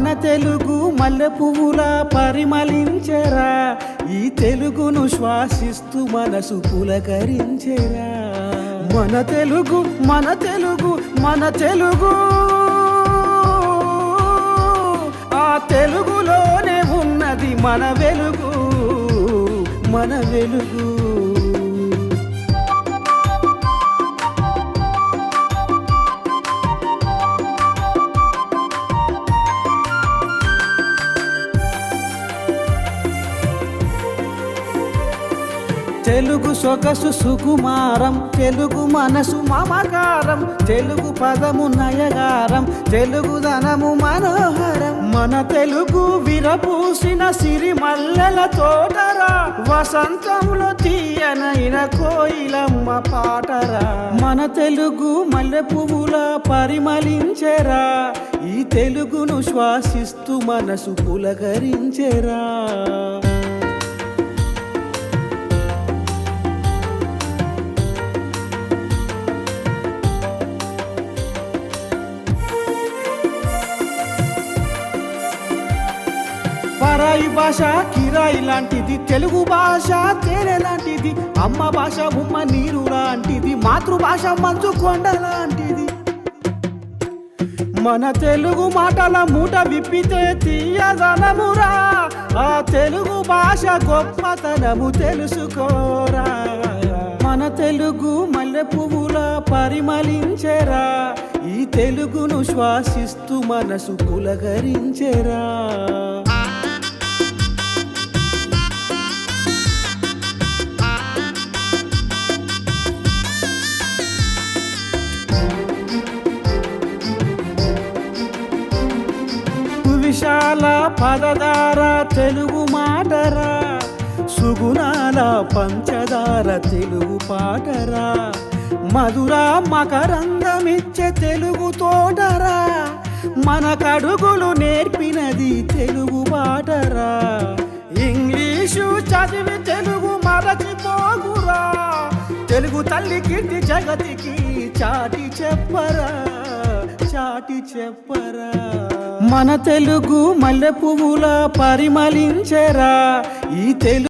మన తెలుగు మల్లె పువ్వుల పరిమళించెరా, ఈ తెలుగును శ్వాసిస్తూ మనసు పులకరించెరా. మన తెలుగు మన తెలుగు మన తెలుగు, ఆ తెలుగులోనే ఉన్నది మన వెలుగు, మన వెలుగు. తెలుగు సొగసు సుకుమారం, తెలుగు మనసు మమకారం, తెలుగు పదము నయగారం, తెలుగుదనము మనోహరం. మన తెలుగు విరపూసిన సిరిమల్లెల తోటరా, వసంతంలో తీయనైన కోయిలమ్మ పాటరా. మన తెలుగు మల్లె పువ్వుల పరిమళించెరా, ఈ తెలుగును శ్వాసిస్తూ మనసు పులకరించెరా. పరాయి భాష కిరాయి లాంటిది, తెలుగు భాష తేనె లాంటిది, అమ్మ భాష ఉమ్మ నీరు లాంటిది, మాతృభాష మంచు కొండ లాంటిది. మన తెలుగు మాటల మూట విప్పితే తీయదనమురా, ఆ తెలుగు భాష గొప్పతనము తెలుసుకోరా. మన తెలుగు మల్లె పువ్వుల పరిమళించెరా, ఈ తెలుగును శ్వాసిస్తూ మనసు పులకరించెరా. విశాల పదధార తెలుగు మాటరా, సుగుణాల పంచదార తెలుగు పాటరా, మధుర మకరందమిచ్చే తెలుగు తోటరా, మన కడుగులు నేర్పినది తెలుగు పాటరా. ఇంగ్లీషు చదివి తెలుగు మరచిపోకురా, తెలుగు తల్లి కీర్తి జగతికి చాటి చెప్పరా, చాటి చెప్పరా. మన తెలుగు మల్లె పువ్వుల పరిమళించెరా, ఈ తెలుగు